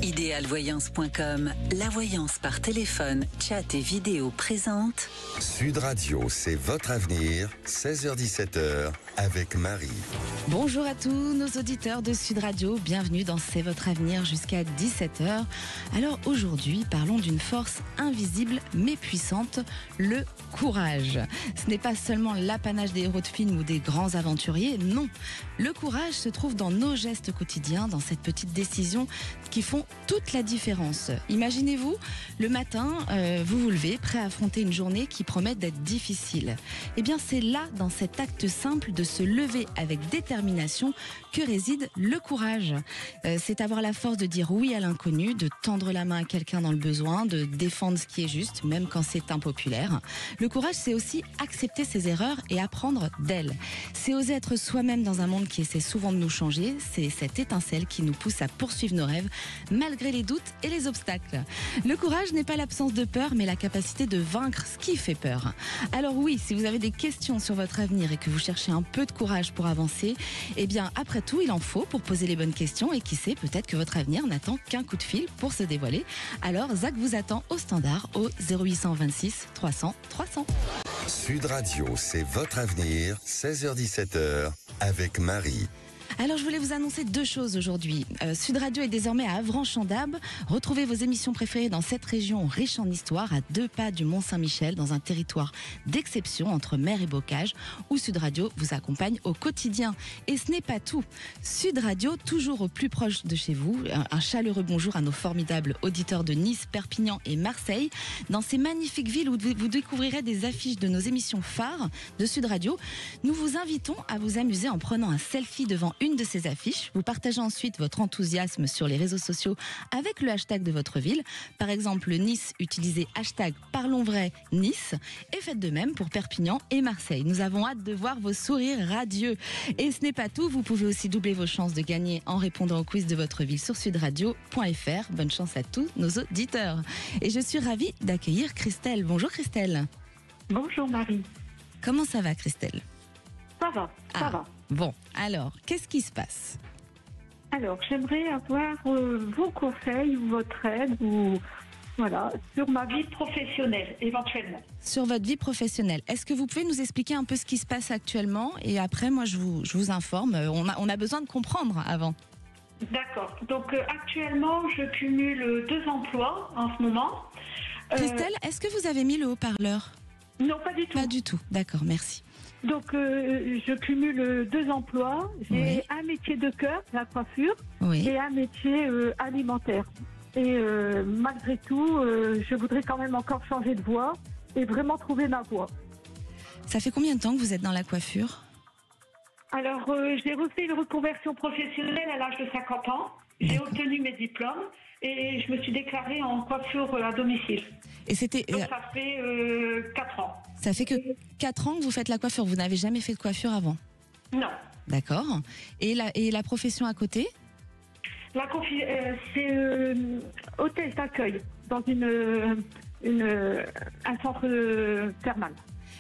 Idealvoyance.com, la voyance par téléphone, chat et vidéo présente. Sud Radio, c'est votre avenir, 16h-17h, avec Marie. Bonjour à tous nos auditeurs de Sud Radio, bienvenue dans C'est votre avenir jusqu'à 17h. Alors aujourd'hui, parlons d'une force invisible mais puissante, le courage. Ce n'est pas seulement l'apanage des héros de films ou des grands aventuriers, non. Le courage se trouve dans nos gestes quotidiens, dans cette petite décision qui font toute la différence. Imaginez-vous, le matin, vous vous levez, prêt à affronter une journée qui promet d'être difficile. Eh bien, c'est là, dans cet acte simple de se lever avec détermination, que réside le courage. C'est avoir la force de dire oui à l'inconnu, de tendre la main à quelqu'un dans le besoin, de défendre ce qui est juste, même quand c'est impopulaire. Le courage, c'est aussi accepter ses erreurs et apprendre d'elles. C'est oser être soi-même dans un monde qui essaie souvent de nous changer. C'est cette étincelle qui nous pousse à poursuivre nos rêves, malgré les doutes et les obstacles. Le courage n'est pas l'absence de peur, mais la capacité de vaincre ce qui fait peur. Alors oui, si vous avez des questions sur votre avenir et que vous cherchez un peu de courage pour avancer, eh bien, après tout, il en faut pour poser les bonnes questions et qui sait, peut-être que votre avenir n'attend qu'un coup de fil pour se dévoiler. Alors, Zach vous attend au standard au 0826 300 300. Sud Radio, c'est votre avenir, 16h-17h, avec Marie. Alors, je voulais vous annoncer deux choses aujourd'hui. Sud Radio est désormais à Avranches-en-Dab. Retrouvez vos émissions préférées dans cette région riche en histoire, à 2 pas du Mont-Saint-Michel, dans un territoire d'exception entre mer et bocage, où Sud Radio vous accompagne au quotidien. Et ce n'est pas tout. Sud Radio, toujours au plus proche de chez vous. Un chaleureux bonjour à nos formidables auditeurs de Nice, Perpignan et Marseille. Dans ces magnifiques villes où vous découvrirez des affiches de nos émissions phares de Sud Radio, nous vous invitons à vous amuser en prenant un selfie devant une de ces affiches. Vous partagez ensuite votre enthousiasme sur les réseaux sociaux avec le hashtag de votre ville. Par exemple, Nice, utilisez hashtag Parlons Vrai Nice et faites de même pour Perpignan et Marseille. Nous avons hâte de voir vos sourires radieux. Et ce n'est pas tout, vous pouvez aussi doubler vos chances de gagner en répondant au quiz de votre ville sur sudradio.fr. Bonne chance à tous nos auditeurs. Et je suis ravie d'accueillir Christelle. Bonjour Christelle. Bonjour Marie. Comment ça va Christelle ? Ça va. Bon, alors, qu'est-ce qui se passe ? Alors, j'aimerais avoir vos conseils ou votre aide sur ma vie professionnelle, éventuellement. Sur votre vie professionnelle, est-ce que vous pouvez nous expliquer un peu ce qui se passe actuellement ? Et après, moi, je vous informe. On a besoin de comprendre avant. D'accord. Donc, actuellement, je cumule 2 emplois en ce moment. Christelle, est-ce que vous avez mis le haut-parleur ? Non, pas du tout. Pas du tout, d'accord, merci. Donc, je cumule 2 emplois. J'ai un métier de cœur, la coiffure, et un métier alimentaire. Et malgré tout, je voudrais quand même encore changer de voie et vraiment trouver ma voie. Ça fait combien de temps que vous êtes dans la coiffure ? Alors, j'ai refait une reconversion professionnelle à l'âge de 50 ans. J'ai obtenu mes diplômes et je me suis déclarée en coiffure à domicile. Et c'était... Donc, ça fait 4 ans. Ça fait que 4 ans que vous faites la coiffure. Vous n'avez jamais fait de coiffure avant ? Non. D'accord. Et la profession à côté ? C'est hôtesse d'accueil dans un centre thermal.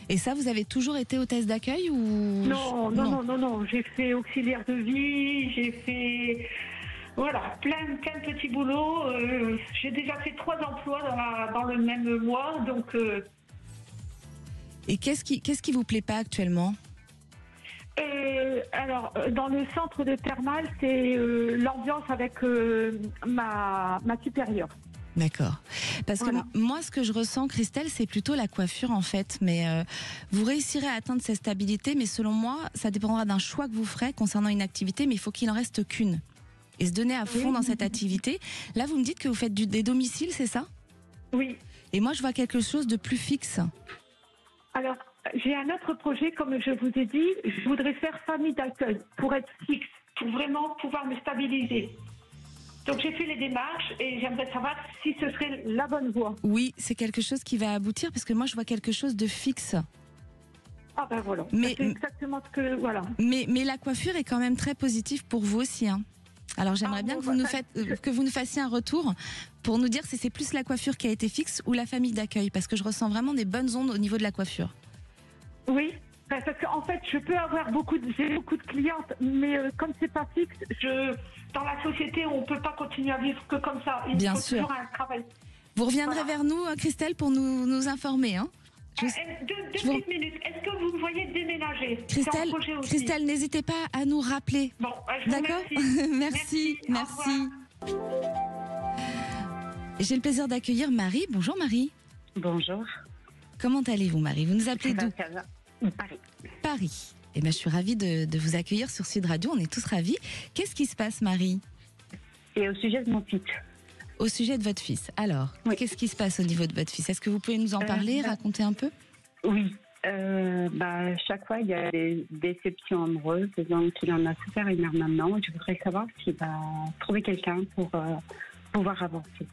Et ça, vous avez toujours été hôtesse d'accueil ou... Non. J'ai fait auxiliaire de vie, j'ai fait... Voilà, plein de petits boulots. J'ai déjà fait 3 emplois dans le même mois, donc... Et qu'est-ce qui vous plaît pas actuellement ? Alors, dans le centre de thermal, c'est l'ambiance avec ma supérieure. D'accord. Parce que moi, ce que je ressens, Christelle, c'est plutôt la coiffure, en fait. Mais vous réussirez à atteindre cette stabilité, mais selon moi, ça dépendra d'un choix que vous ferez concernant une activité, mais il faut qu'il en reste qu'une. Et se donner à fond dans cette activité. Là, vous me dites que vous faites des domiciles, c'est ça ? Oui. Et moi, je vois quelque chose de plus fixe. Alors, j'ai un autre projet, comme je vous ai dit, je voudrais faire famille d'accueil pour être fixe, pour vraiment pouvoir me stabiliser. Donc j'ai fait les démarches et j'aimerais savoir si ce serait la bonne voie. Oui, c'est quelque chose qui va aboutir parce que moi je vois quelque chose de fixe. Ah ben voilà, mais, c'est exactement ce que... Voilà. Mais la coiffure est quand même très positive pour vous aussi. Hein. Alors j'aimerais bien que vous nous fassiez un retour pour nous dire si c'est plus la coiffure qui a été fixe ou la famille d'accueil, parce que je ressens vraiment des bonnes ondes au niveau de la coiffure. Oui. Parce qu'en fait, je peux avoir j'ai beaucoup de clientes, mais comme c'est pas fixe, dans la société, on peut pas continuer à vivre que comme ça. Il faut toujours un travail. Vous reviendrez vers nous, Christelle, pour nous informer. Hein. Deux petites minutes. Est-ce que vous me voyez déménager? Christelle, n'hésitez pas à nous rappeler. Bon, je vous remercie. Merci. J'ai le plaisir d'accueillir Marie. Bonjour Marie. Bonjour. Comment allez-vous Marie? Vous nous appelez d'où? Paris. Paris. Eh bien, je suis ravie de vous accueillir sur Sud Radio. On est tous ravis. Qu'est-ce qui se passe, Marie? Et au sujet de mon fils. Au sujet de votre fils. Alors, qu'est-ce qui se passe au niveau de votre fils? Est-ce que vous pouvez nous en parler, raconter un peu? Oui. Chaque fois, il y a des déceptions amoureuses. Donc, il en a souffert énormément. Je voudrais savoir s'il va trouver quelqu'un pour pouvoir avancer.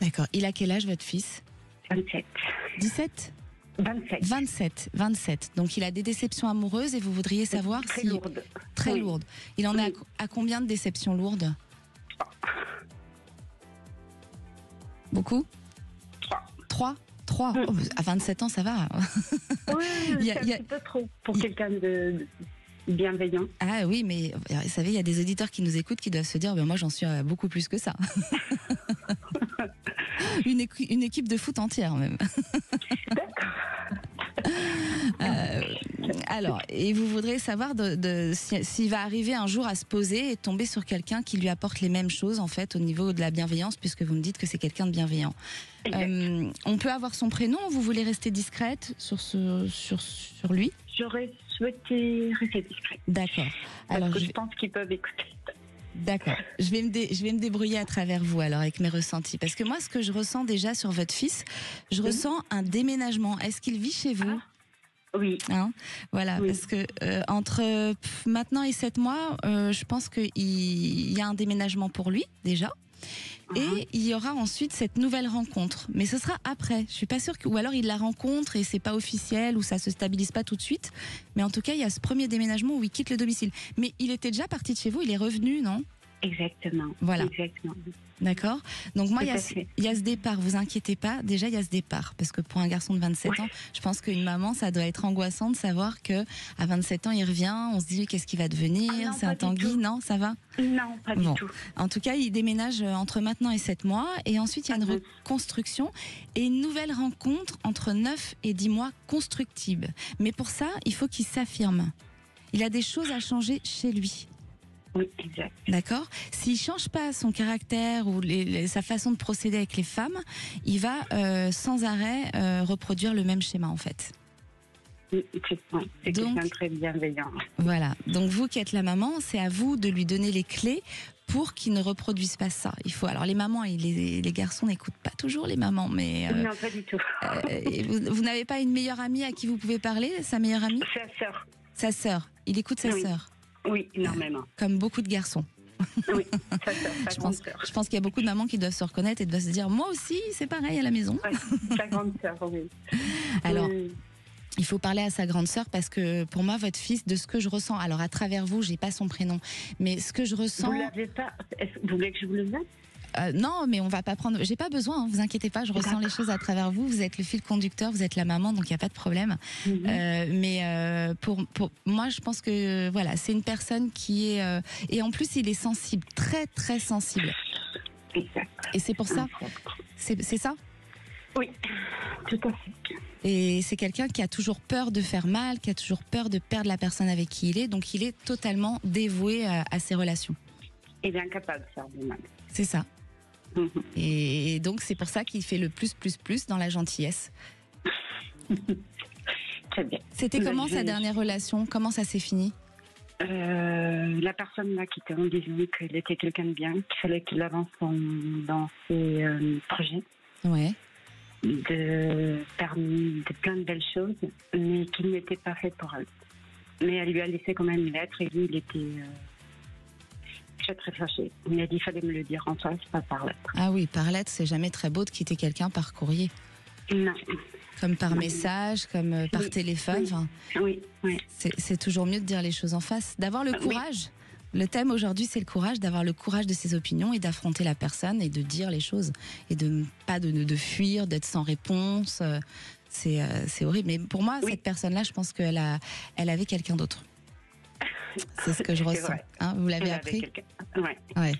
D'accord. Il a quel âge, votre fils? 27. 17? 27. Donc il a des déceptions amoureuses et vous voudriez savoir très lourdes. Très lourdes. Il en a à combien de déceptions lourdes? 3. Beaucoup? 3. Oh, à 27 ans, ça va. Oui, c'est un petit peu trop pour quelqu'un de bienveillant. Ah oui, mais vous savez, il y a des auditeurs qui nous écoutent qui doivent se dire, moi j'en suis à beaucoup plus que ça. Une équipe de foot entière même. D'accord. Alors, et vous voudrez savoir s'il va arriver un jour à se poser et tomber sur quelqu'un qui lui apporte les mêmes choses en fait au niveau de la bienveillance, puisque vous me dites que c'est quelqu'un de bienveillant. On peut avoir son prénom, vous voulez rester discrète sur lui? J'aurais souhaité rester discrète. D'accord. Alors, je pense qu'ils peuvent écouter. D'accord. Je vais me débrouiller à travers vous alors avec mes ressentis. Parce que moi, ce que je ressens déjà sur votre fils, je ressens un déménagement. Est-ce qu'il vit chez vous? Oui. Hein, voilà, oui. Parce que entre maintenant et 7 mois, je pense qu'il y a un déménagement pour lui déjà. Et il y aura ensuite cette nouvelle rencontre, mais ce sera après. Je suis pas sûre ou alors il la rencontre et c'est pas officiel ou ça se stabilise pas tout de suite. Mais en tout cas, il y a ce premier déménagement où il quitte le domicile. Mais il était déjà parti de chez vous, il est revenu, non? Exactement. Voilà. Exactement. D'accord. Donc moi, il y a ce départ. Vous inquiétez pas. Déjà, il y a ce départ parce que pour un garçon de 27 ans, je pense qu'une maman, ça doit être angoissant de savoir que à 27 ans, il revient. On se dit qu'est-ce qu'il va devenir? C'est un Tanguy, non? Ça va? Non, pas du tout. En tout cas, il déménage entre maintenant et 7 mois et ensuite il y a une reconstruction et une nouvelle rencontre entre 9 et 10 mois constructible. Mais pour ça, il faut qu'il s'affirme. Il a des choses à changer chez lui. Oui, exact. D'accord. S'il change pas son caractère ou sa façon de procéder avec les femmes, il va sans arrêt reproduire le même schéma en fait. C'est quelqu'un de très bienveillant. Voilà. Donc vous qui êtes la maman, c'est à vous de lui donner les clés pour qu'il ne reproduise pas ça. Il faut. Alors les mamans et les garçons n'écoutent pas toujours les mamans, mais non, pas du tout. Vous n'avez pas une meilleure amie à qui vous pouvez parler, sa meilleure amie? Sa sœur. Sa sœur. Il écoute sa sœur. Oui, énormément. Comme beaucoup de garçons. Oui, sa grande sœur. Je pense qu'il y a beaucoup de mamans qui doivent se reconnaître et doivent se dire, moi aussi, c'est pareil à la maison. Ouais, sa grande sœur, oui. Alors, il faut parler à sa grande sœur parce que pour moi, votre fils, de ce que je ressens, alors à travers vous, j'ai pas son prénom, mais ce que je ressens. Vous l'avez pas? Vous voulez que je vous le donne? Non, mais on va pas prendre. J'ai pas besoin, vous inquiétez pas, je ressens les choses à travers vous. Vous êtes le fil conducteur, vous êtes la maman, donc il y a pas de problème. Mais pour moi, je pense que voilà, c'est une personne qui est et en plus, il est sensible, très très sensible. Exact. Et c'est pour ça. C'est ça? Oui, tout à fait. Et c'est quelqu'un qui a toujours peur de faire mal, qui a toujours peur de perdre la personne avec qui il est, donc il est totalement dévoué à ses relations. Il est incapable de faire du mal. C'est ça. Et donc c'est pour ça qu'il fait le plus dans la gentillesse. Très bien. C'était comment sa dernière relation? Comment ça s'est fini? La personne m'a quitté en disant qu'il était quelqu'un de bien, qu'il fallait qu'il avance dans ses projets. Ouais. De plein de belles choses, mais qu'il n'était pas fait pour elle. Mais elle lui a laissé quand même une lettre et lui, il était très fâché. Il m'a dit qu'il fallait me le dire en face, pas par lettre. Ah oui, par lettre, c'est jamais très beau de quitter quelqu'un par courrier. Non. Comme par message, comme par téléphone. Oui. C'est toujours mieux de dire les choses en face, d'avoir le courage. Le thème aujourd'hui, c'est le courage, d'avoir le courage de ses opinions et d'affronter la personne et de dire les choses. Et de pas de fuir, d'être sans réponse. C'est horrible. Mais pour moi, cette personne-là, je pense qu'elle avait quelqu'un d'autre. C'est ce que je ressens. Hein, vous l'avez appris ? Ouais.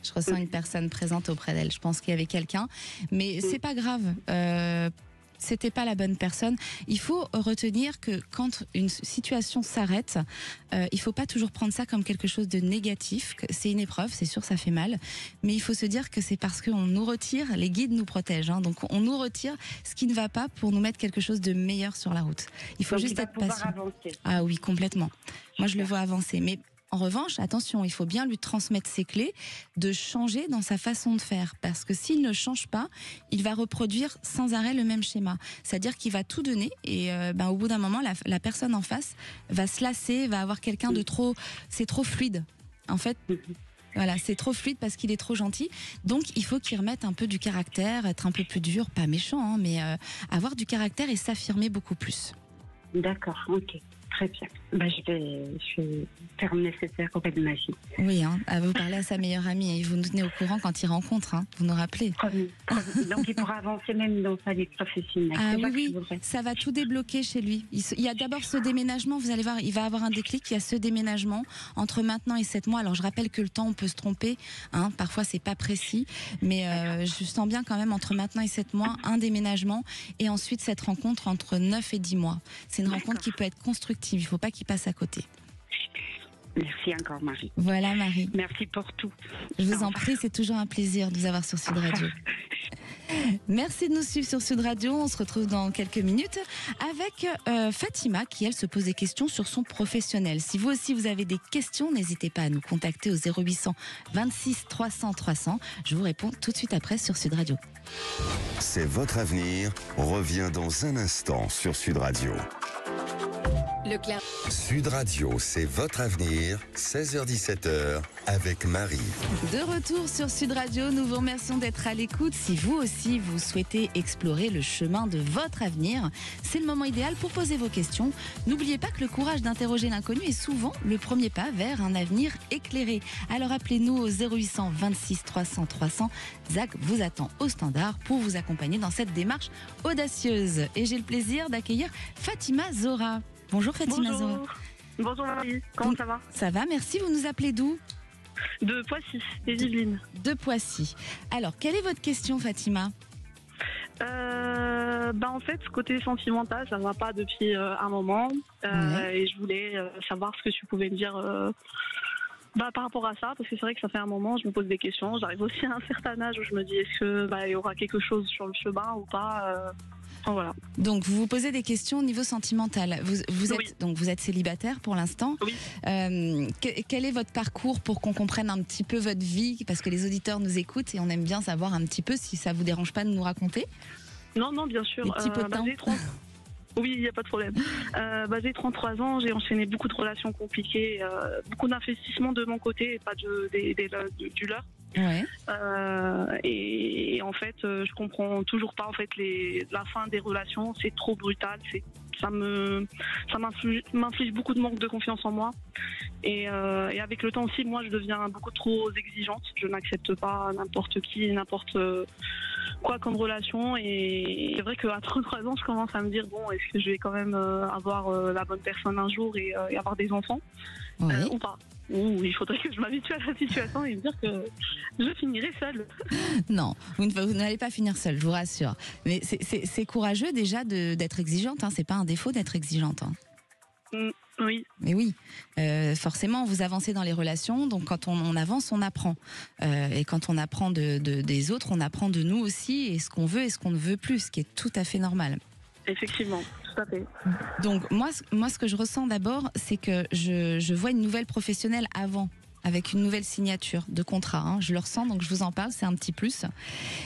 Je ressens une personne présente auprès d'elle. Je pense qu'il y avait quelqu'un. Mais c'est pas grave. C'était pas la bonne personne. Il faut retenir que quand une situation s'arrête, il faut pas toujours prendre ça comme quelque chose de négatif. C'est une épreuve, c'est sûr, ça fait mal, mais il faut se dire que c'est parce qu'on nous retire, les guides nous protègent, hein, donc on nous retire ce qui ne va pas pour nous mettre quelque chose de meilleur sur la route. Il faut juste être patient. Ah oui, complètement. Moi, je le vois avancer, mais en revanche, attention, il faut bien lui transmettre ses clés, de changer dans sa façon de faire. Parce que s'il ne change pas, il va reproduire sans arrêt le même schéma. C'est-à-dire qu'il va tout donner et au bout d'un moment, la personne en face va se lasser, va avoir quelqu'un de trop... C'est trop fluide. En fait, voilà, c'est trop fluide parce qu'il est trop gentil. Donc, il faut qu'il remette un peu du caractère, être un peu plus dur, pas méchant, hein, mais avoir du caractère et s'affirmer beaucoup plus. D'accord, ok. Très bien. Je vais faire le nécessaire auprès de ma fille. Oui, hein, vous parlez à sa meilleure amie et vous nous tenez au courant quand il rencontre, hein, vous nous rappelez. Donc il pourra avancer même dans sa vie professionnelle. Ah oui, ça va tout débloquer chez lui. Il y a d'abord ce déménagement, vous allez voir, il va avoir un déclic, il y a ce déménagement entre maintenant et 7 mois. Alors je rappelle que le temps, on peut se tromper, hein, parfois c'est pas précis, mais je sens bien quand même entre maintenant et 7 mois, un déménagement et ensuite cette rencontre entre 9 et 10 mois. C'est une rencontre qui peut être constructive. Il ne faut pas qu'il passe à côté. Merci encore, Marie. Voilà, Marie. Merci pour tout. Je vous en prie, c'est toujours un plaisir de vous avoir sur Sud Radio. Merci de nous suivre sur Sud Radio. On se retrouve dans quelques minutes avec Fatima qui, elle, se pose des questions sur son professionnel. Si vous aussi, vous avez des questions, n'hésitez pas à nous contacter au 0800 26 300 300. Je vous réponds tout de suite après sur Sud Radio. C'est votre avenir. Revient dans un instant sur Sud Radio. Leclerc. Sud Radio, c'est votre avenir, 16h-17h, avec Marie. De retour sur Sud Radio, nous vous remercions d'être à l'écoute. Si vous aussi, vous souhaitez explorer le chemin de votre avenir, c'est le moment idéal pour poser vos questions. N'oubliez pas que le courage d'interroger l'inconnu est souvent le premier pas vers un avenir éclairé. Alors appelez-nous au 0800 26 300 300. Zach vous attend au standard pour vous accompagner dans cette démarche audacieuse. Et j'ai le plaisir d'accueillir Fatima Zora. Bonjour Fatima Zora. Bonjour Marie, comment ça va ? Ça va, merci. Vous nous appelez d'où ? De Poissy, des Yvelines. De Poissy. Alors, quelle est votre question, Fatima ? En fait, côté sentimental, ça ne va pas depuis un moment. Et je voulais savoir ce que tu pouvais me dire par rapport à ça, parce que c'est vrai que ça fait un moment, je me pose des questions. J'arrive aussi à un certain âge où je me dis, est-ce que y aura quelque chose sur le chemin ou pas voilà. Donc vous vous posez des questions au niveau sentimental. Vous êtes célibataire pour l'instant. Oui. Quel est votre parcours pour qu'on comprenne un petit peu votre vie, parce que les auditeurs nous écoutent et on aime bien savoir un petit peu, si ça vous dérange pas de nous raconter. Non, bien sûr. Des petits pots de temps. Oui, il n'y a pas de problème. J'ai 33 ans, j'ai enchaîné beaucoup de relations compliquées, beaucoup d'investissements de mon côté et pas du leur. Ouais. Et en fait, je comprends toujours pas en fait la fin des relations. C'est trop brutal. Ça m'inflige beaucoup de manque de confiance en moi. Et avec le temps aussi, moi, je deviens beaucoup trop exigeante. Je n'accepte pas n'importe qui, n'importe quoi comme relation. Et c'est vrai qu'à 33 ans, je commence à me dire, bon, est-ce que je vais quand même avoir la bonne personne un jour et avoir des enfants ou pas? Ou il faudrait que je m'habitue à la situation et me dire que je finirai seule. Non, vous n'allez pas finir seule, je vous rassure. Mais c'est courageux déjà d'être exigeante, hein. C'est pas un défaut d'être exigeante. Hein. Oui. Mais oui, forcément, vous avancez dans les relations, donc quand on avance, on apprend. Et quand on apprend des autres, on apprend de nous aussi, et ce qu'on veut et ce qu'on ne veut plus, ce qui est tout à fait normal. Effectivement, tout à fait. Donc moi, ce que je ressens d'abord, c'est que je vois une nouvelle professionnelle avant, avec une nouvelle signature de contrat. Hein. Je le ressens, donc je vous en parle, c'est un petit plus.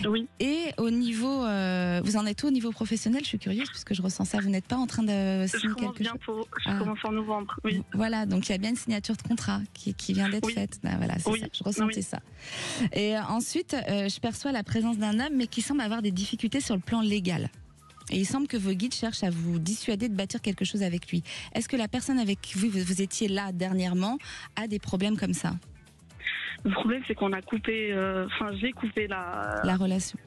Oui. Et au niveau, vous en êtes où au niveau professionnel? Je suis curieuse, puisque je ressens ça. Vous n'êtes pas en train de signer quelque chose? Je commence en novembre, oui. Voilà, donc il y a bien une signature de contrat qui vient d'être faite. Ben voilà, c'est ça, je ressentais ça. Et ensuite, je perçois la présence d'un homme, mais qui semble avoir des difficultés sur le plan légal. Et il semble que vos guides cherchent à vous dissuader de bâtir quelque chose avec lui. Est-ce que la personne avec qui vous étiez là dernièrement a des problèmes comme ça? Le problème, c'est qu'on a coupé... j'ai coupé la relation.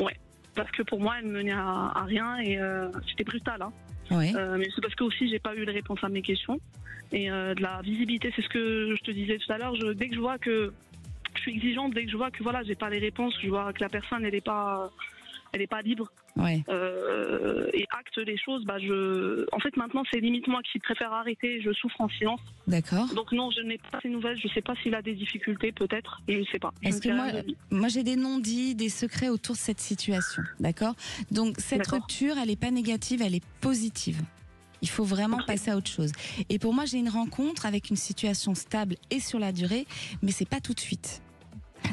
Ouais. parce que pour moi, elle menait à rien et c'était brutal. Hein. Oui. Mais c'est parce que aussi, j'ai pas eu les réponses à mes questions et de la visibilité. C'est ce que je te disais tout à l'heure. Dès que je vois que je suis exigeante, dès que je vois que voilà, j'ai pas les réponses, je vois que la personne, elle est pas libre. Ouais. Et acte les choses, en fait maintenant c'est limite moi qui préfère arrêter, je souffre en silence. D'accord. Donc non, je n'ai pas ces nouvelles, je sais pas s'il a des difficultés peut-être, je ne sais pas. Parce que moi j'ai des non-dits, des secrets autour de cette situation, d'accord? Donc cette rupture, elle n'est pas négative, elle est positive. Il faut vraiment passer à autre chose. Et pour moi, j'ai une rencontre avec une situation stable et sur la durée, mais c'est pas tout de suite.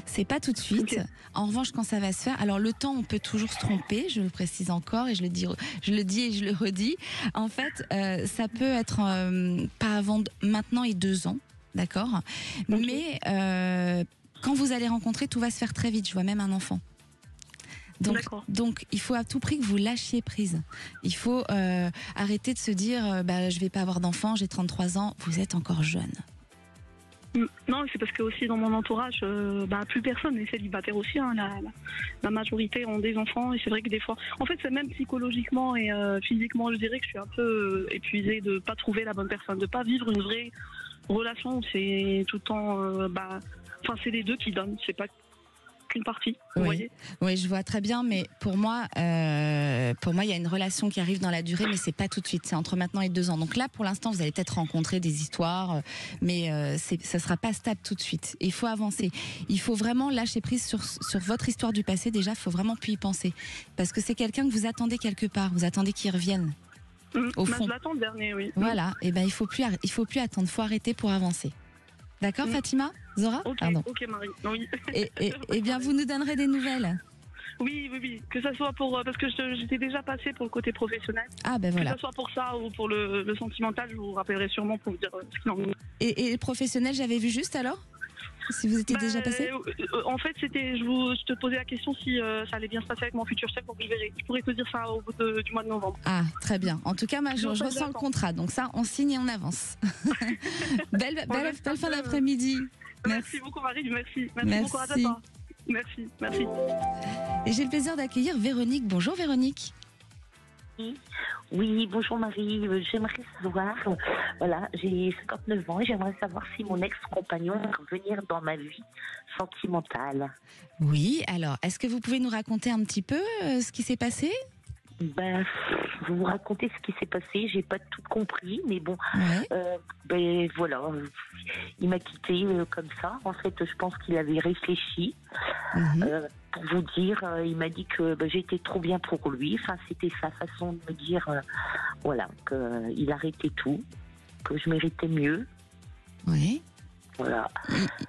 C'est pas tout de suite. Okay. En revanche, quand ça va se faire, alors le temps, on peut toujours se tromper. Je le précise encore et je le dis et je le redis. En fait, ça peut être pas avant maintenant et 2 ans, d'accord. Okay. Mais quand vous allez rencontrer, tout va se faire très vite. Je vois même un enfant. Donc, il faut à tout prix que vous lâchiez prise. Il faut arrêter de se dire, je vais pas avoir d'enfant, j'ai 33 ans. Vous êtes encore jeune. Non, c'est parce que aussi dans mon entourage, plus personne n'est célibataire aussi. Hein, la majorité ont des enfants et c'est vrai que des fois, en fait, c'est même psychologiquement et physiquement, je dirais que je suis un peu épuisée de pas trouver la bonne personne, de pas vivre une vraie relation où c'est tout le temps, c'est les deux qui donnent, c'est pas qu'une partie. Vous voyez ? Oui, je vois très bien, mais pour moi, il y a une relation qui arrive dans la durée, mais c'est pas tout de suite. C'est entre maintenant et 2 ans. Donc là, pour l'instant, vous allez peut-être rencontrer des histoires, mais ça sera pas stable tout de suite. Il faut avancer. Il faut vraiment lâcher prise sur votre histoire du passé. Déjà, il faut vraiment plus y penser, parce que c'est quelqu'un que vous attendez quelque part. Vous attendez qu'il revienne. Au fond. Je l'attends le dernier, oui. Voilà. Et il faut plus attendre. Il faut arrêter pour avancer. D'accord, Fatima? Zora? Pardon. Ok, Marie. Oui. Et bien, vous nous donnerez des nouvelles. Oui. Que ça soit parce que j'étais déjà passée pour le côté professionnel. Ah ben voilà. Que ça soit pour ça ou pour le sentimental, je vous rappellerai sûrement pour vous dire ce qu'il en est. Et le professionnel, j'avais vu juste alors? Si vous étiez déjà passé? En fait, je te posais la question si ça allait bien se passer avec mon futur chef, donc je pourrais te dire ça au bout du mois de novembre. Ah, très bien. En tout cas, je ressens le contrat, donc ça, on signe et on avance. belle fin d'après-midi. Merci beaucoup, Marie. Merci. Bon courage à toi. Merci. Et j'ai le plaisir d'accueillir Véronique. Bonjour Véronique. Oui, bonjour Marie. J'aimerais savoir, j'ai 59 ans et j'aimerais savoir si mon ex-compagnon va revenir dans ma vie sentimentale. Oui, alors, est-ce que vous pouvez nous raconter un petit peu ce qui s'est passé ? Je vais vous raconter ce qui s'est passé. J'ai pas tout compris, mais bon, voilà. Il m'a quitté comme ça. En fait, je pense qu'il avait réfléchi. Pour vous dire, il m'a dit que j'étais trop bien pour lui. Enfin, c'était sa façon de me dire, qu'il arrêtait tout, que je méritais mieux. Oui. Voilà.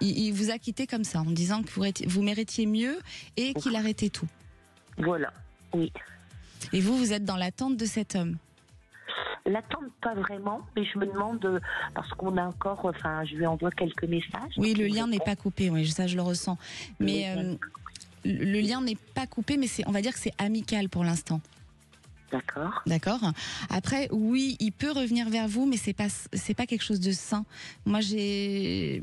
Il vous a quitté comme ça, en disant que vous méritiez mieux et qu'il arrêtait tout. Voilà, oui. Et vous êtes dans l'attente de cet homme? L'attente, pas vraiment, mais je me demande, parce qu'on a encore, je lui envoie quelques messages. Oui, le lien n'est pas coupé, oui, ça je le ressens. Mais le lien n'est pas coupé, mais on va dire que c'est amical pour l'instant. D'accord. Après, oui, il peut revenir vers vous, mais c'est pas quelque chose de sain. Moi, c'est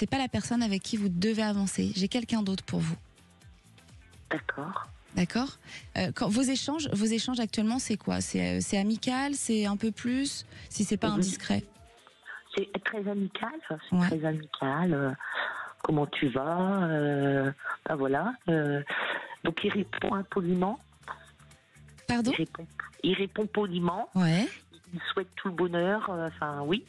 pas la personne avec qui vous devez avancer. J'ai quelqu'un d'autre pour vous. D'accord. Vos échanges actuellement, c'est quoi? C'est amical, c'est un peu plus, si c'est pas indiscret. C'est très amical. Très amical. Comment tu vas? Voilà. Donc il répond impoliment. Pardon? Il répond poliment. Ouais. Il souhaite tout le bonheur. Oui.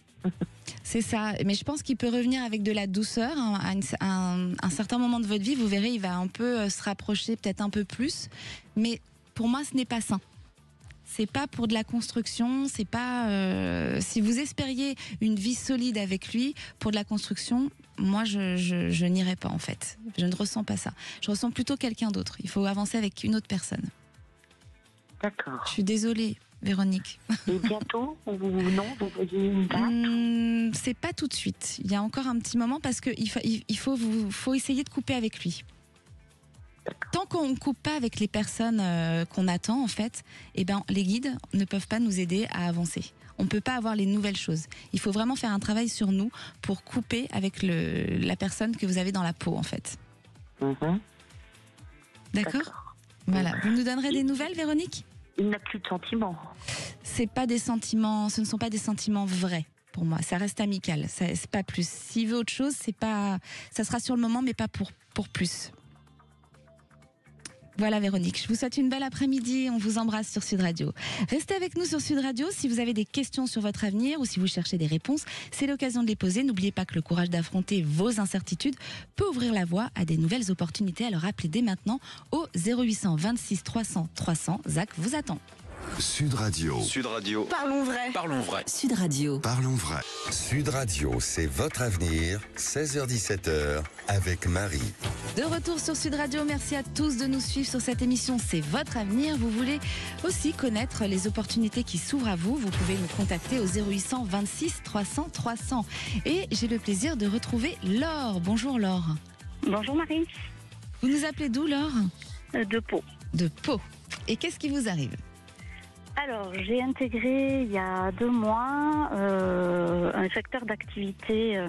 C'est ça, mais je pense qu'il peut revenir avec de la douceur à un certain moment de votre vie. Vous verrez, il va un peu se rapprocher, peut-être un peu plus. Mais pour moi, ce n'est pas sain. C'est pas pour de la construction. C'est pas. Si vous espériez une vie solide avec lui pour de la construction, moi, je n'irai pas en fait. Je ne ressens pas ça. Je ressens plutôt quelqu'un d'autre. Il faut avancer avec une autre personne. D'accord. Je suis désolée, Véronique. Et bientôt ou non, vous voyez une date? C'est pas tout de suite. Il y a encore un petit moment parce qu'il faut essayer de couper avec lui. Tant qu'on ne coupe pas avec les personnes qu'on attend, en fait, les guides ne peuvent pas nous aider à avancer. On ne peut pas avoir les nouvelles choses. Il faut vraiment faire un travail sur nous pour couper avec la personne que vous avez dans la peau, en fait. Mmh. D'accord. Voilà. Vous nous donnerez des nouvelles, Véronique ? Il n'a plus de sentiments. C'est pas des sentiments, ce ne sont pas des sentiments vrais pour moi. Ça reste amical, c'est pas plus. S'il veut autre chose, c'est pas, ça sera sur le moment, mais pas pour plus. Voilà Véronique, je vous souhaite une belle après-midi, on vous embrasse sur Sud Radio. Restez avec nous sur Sud Radio, si vous avez des questions sur votre avenir ou si vous cherchez des réponses, c'est l'occasion de les poser. N'oubliez pas que le courage d'affronter vos incertitudes peut ouvrir la voie à des nouvelles opportunités. Alors appelez dès maintenant au 0800 26 300 300. Zach vous attend. Sud Radio. Sud Radio. Parlons vrai. Parlons vrai. Sud Radio. Parlons vrai. Sud Radio, c'est votre avenir, 16h-17h, avec Marie. De retour sur Sud Radio, merci à tous de nous suivre sur cette émission C'est votre avenir. Vous voulez aussi connaître les opportunités qui s'ouvrent à vous, vous pouvez nous contacter au 0800 26 300 300. Et j'ai le plaisir de retrouver Laure. Bonjour Laure. Bonjour Marie. Vous nous appelez d'où Laure ? De Pau. De Pau. Et qu'est-ce qui vous arrive ? Alors, j'ai intégré il y a 2 mois un secteur d'activité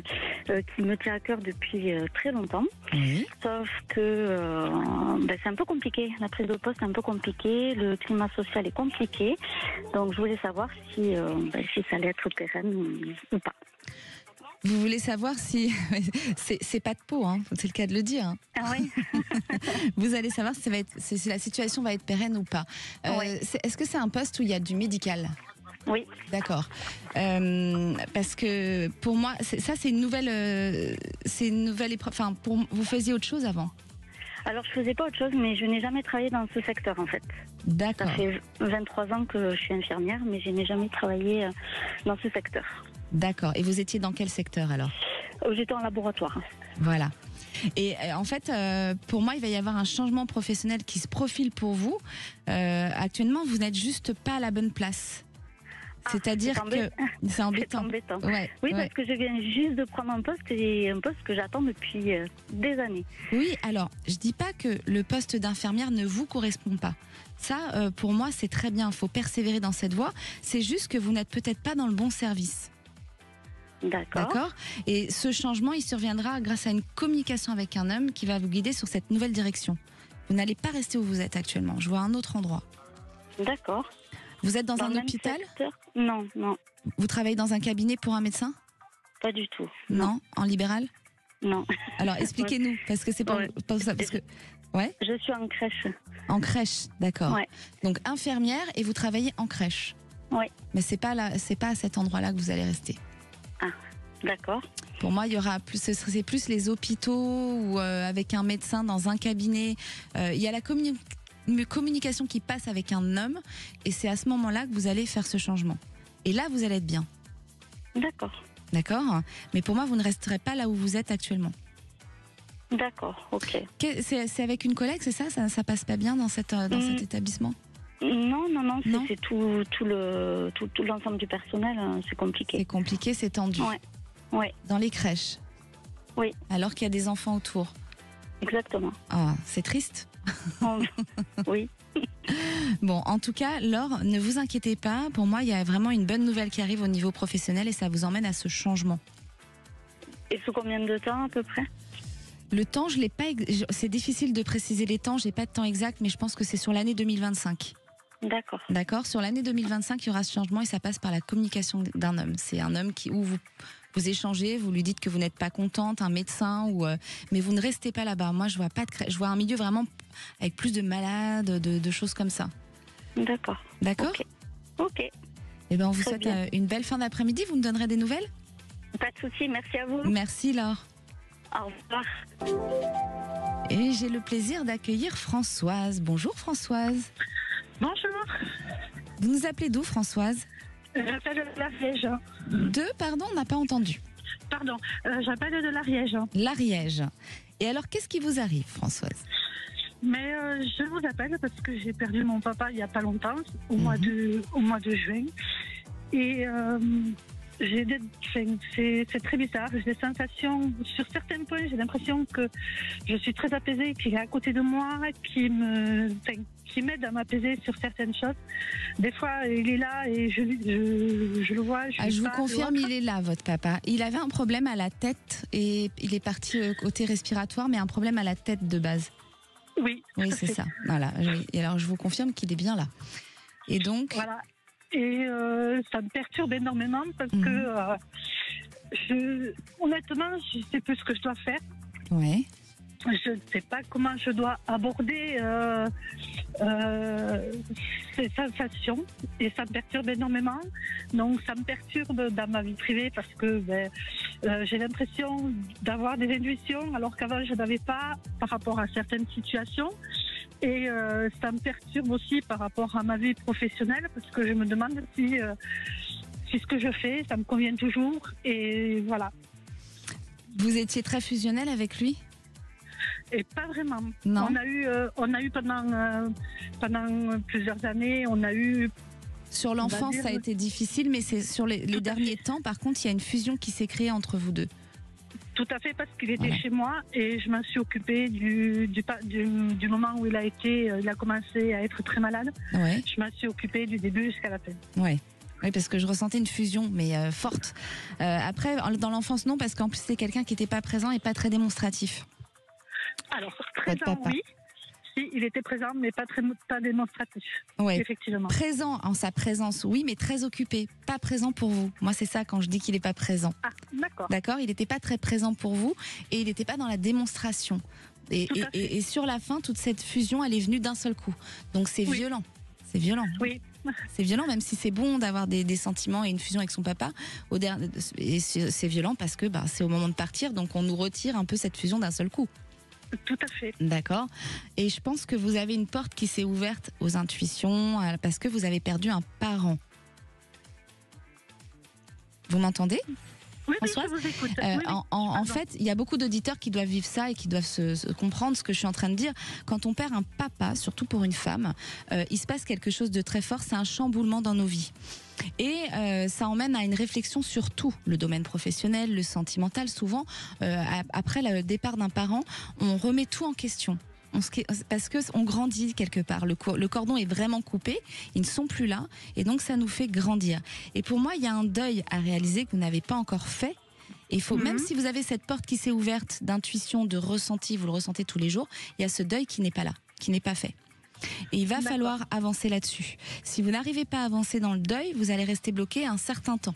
qui me tient à cœur depuis très longtemps. Oui. Sauf que c'est un peu compliqué. La prise de poste est un peu compliquée. Le climat social est compliqué. Donc, je voulais savoir si ça allait être pérenne ou pas. Vous voulez savoir si c'est pas de peau, hein, c'est le cas de le dire. Hein. Ah oui. Vous allez savoir si la situation va être pérenne ou pas. Oui. Est-ce que c'est un poste où il y a du médical ? Oui. D'accord. Parce que pour moi, c'est une nouvelle épreuve. Enfin, vous faisiez autre chose avant ? Alors, je faisais pas autre chose, mais je n'ai jamais travaillé dans ce secteur, en fait. D'accord. Ça fait 23 ans que je suis infirmière, mais je n'ai jamais travaillé dans ce secteur. D'accord. Et vous étiez dans quel secteur alors ? J'étais en laboratoire. Voilà. Et en fait, pour moi, il va y avoir un changement professionnel qui se profile pour vous. Actuellement, vous n'êtes juste pas à la bonne place. C'est-à-dire que c'est embêtant. C'est embêtant. Ouais, oui, ouais. parce que je viens juste de prendre un poste et un poste que j'attends depuis des années. Oui, alors, je dis pas que le poste d'infirmière ne vous correspond pas. Ça, pour moi, c'est très bien. Il faut persévérer dans cette voie. C'est juste que vous n'êtes peut-être pas dans le bon service. D'accord. Et ce changement, il surviendra grâce à une communication avec un homme qui va vous guider sur cette nouvelle direction. Vous n'allez pas rester où vous êtes actuellement. Je vois un autre endroit. D'accord. Vous êtes dans un le même hôpital ? secteur ? Non. Vous travaillez dans un cabinet pour un médecin ? Pas du tout. Non. En libéral ? Non. Alors expliquez-nous, parce que c'est pas ça. Parce que ouais. Je suis en crèche. En crèche, d'accord. Ouais. Donc infirmière et vous travaillez en crèche. Oui. Mais c'est pas à cet endroit-là que vous allez rester. Ah, d'accord. Pour moi, il y aura plus, c'est plus les hôpitaux ou avec un médecin dans un cabinet. Il y a la communication qui passe avec un homme et c'est à ce moment-là que vous allez faire ce changement. Et là, vous allez être bien. D'accord. D'accord ? Mais pour moi, vous ne resterez pas là où vous êtes actuellement. D'accord, ok. C'est avec une collègue, c'est ça ? Ça passe pas bien dans cet établissement ? Non, c'est tout l'ensemble du personnel, c'est compliqué. C'est compliqué, c'est tendu. Ouais. Dans les crèches. Oui. Alors qu'il y a des enfants autour. Exactement. Ah, c'est triste. Oui. Bon, en tout cas, Laure, ne vous inquiétez pas. Pour moi, il y a vraiment une bonne nouvelle qui arrive au niveau professionnel et ça vous emmène à ce changement. Et sous combien de temps à peu près ? Le temps, je l'ai pas. C'est difficile de préciser les temps. J'ai pas de temps exact, mais je pense que c'est sur l'année 2025. D'accord. D'accord. Sur l'année 2025, il y aura ce changement et ça passe par la communication d'un homme. C'est un homme où vous échangez, vous lui dites que vous n'êtes pas contente, un médecin mais vous ne restez pas là-bas. Moi, je vois pas de crèche. Je vois un milieu vraiment avec plus de malades, de choses comme ça. D'accord. D'accord. Ok. Eh ben, on vous souhaite une belle fin d'après-midi. Vous me donnerez des nouvelles ? Pas de souci. Merci à vous. Merci, Laure. Au revoir. Et j'ai le plaisir d'accueillir Françoise. Bonjour Françoise. Bonjour. Vous nous appelez d'où Françoise ? J'appelle de l'Ariège. Pardon, on n'a pas entendu. Pardon, j'appelle de l'Ariège. L'Ariège. Et alors, qu'est-ce qui vous arrive Françoise ? Mais je vous appelle parce que j'ai perdu mon papa il n'y a pas longtemps, au mois de juin. Et c'est très bizarre. J'ai des sensations, sur certains points, j'ai l'impression que je suis très apaisée, qu'il est à côté de moi, qui m'aide à m'apaiser sur certaines choses. Des fois, il est là et je le vois. Je vous confirme, il est là, votre papa. Il avait un problème à la tête et il est parti côté respiratoire, mais un problème à la tête de base. Oui. Oui, c'est ça. Voilà. Oui. Et alors, je vous confirme qu'il est bien là. Et donc. Voilà. Et ça me perturbe énormément parce que honnêtement, je ne sais plus ce que je dois faire. Ouais. Je ne sais pas comment je dois aborder ces sensations et ça me perturbe énormément. Donc ça me perturbe dans ma vie privée parce que j'ai l'impression d'avoir des intuitions alors qu'avant je n'avais pas par rapport à certaines situations. Et ça me perturbe aussi par rapport à ma vie professionnelle parce que je me demande si ce que je fais, ça me convient toujours. Et voilà. Vous étiez très fusionnel avec lui ? Et pas vraiment. Non. On a eu pendant plusieurs années, on a eu... Sur l'enfance, ça a été difficile, mais c'est sur les derniers temps, par contre, il y a une fusion qui s'est créée entre vous deux. Tout à fait, parce qu'il était chez moi et je m'en suis occupée du moment où il a commencé à être très malade. Ouais. Je m'en suis occupée du début jusqu'à la fin. Ouais. Oui, parce que je ressentais une fusion, mais forte. Après, dans l'enfance, non, parce qu'en plus, c'est quelqu'un qui n'était pas présent et pas très démonstratif. Alors, présent, oui. Si, il était présent, mais pas démonstratif. Ouais. Effectivement. Présent en sa présence, oui, mais très occupé. Pas présent pour vous. Moi, c'est ça quand je dis qu'il n'est pas présent. Ah, d'accord. D'accord, il n'était pas très présent pour vous et il n'était pas dans la démonstration. Et sur la fin, toute cette fusion, elle est venue d'un seul coup. Donc, c'est violent. C'est violent. Oui. C'est violent, même si c'est bon d'avoir des sentiments et une fusion avec son papa. Et c'est violent parce que c'est au moment de partir, donc on nous retire un peu cette fusion d'un seul coup. Tout à fait. D'accord. Et je pense que vous avez une porte qui s'est ouverte aux intuitions parce que vous avez perdu un parent. Vous m'entendez ? Oui, je vous écoute. En fait, il y a beaucoup d'auditeurs qui doivent vivre ça et qui doivent se comprendre ce que je suis en train de dire. Quand on perd un papa, surtout pour une femme, il se passe quelque chose de très fort. C'est un chamboulement dans nos vies. Et ça emmène à une réflexion sur tout, le domaine professionnel, le sentimental. Souvent, après le départ d'un parent, on remet tout en question. Parce qu'on grandit quelque part. Le cordon est vraiment coupé, ils ne sont plus là, et donc ça nous fait grandir. Et pour moi, il y a un deuil à réaliser que vous n'avez pas encore fait. Et il faut, même si vous avez cette porte qui s'est ouverte d'intuition, de ressenti, vous le ressentez tous les jours, il y a ce deuil qui n'est pas là, qui n'est pas fait. Et il va falloir avancer là-dessus. Si vous n'arrivez pas à avancer dans le deuil, vous allez rester bloqué un certain temps.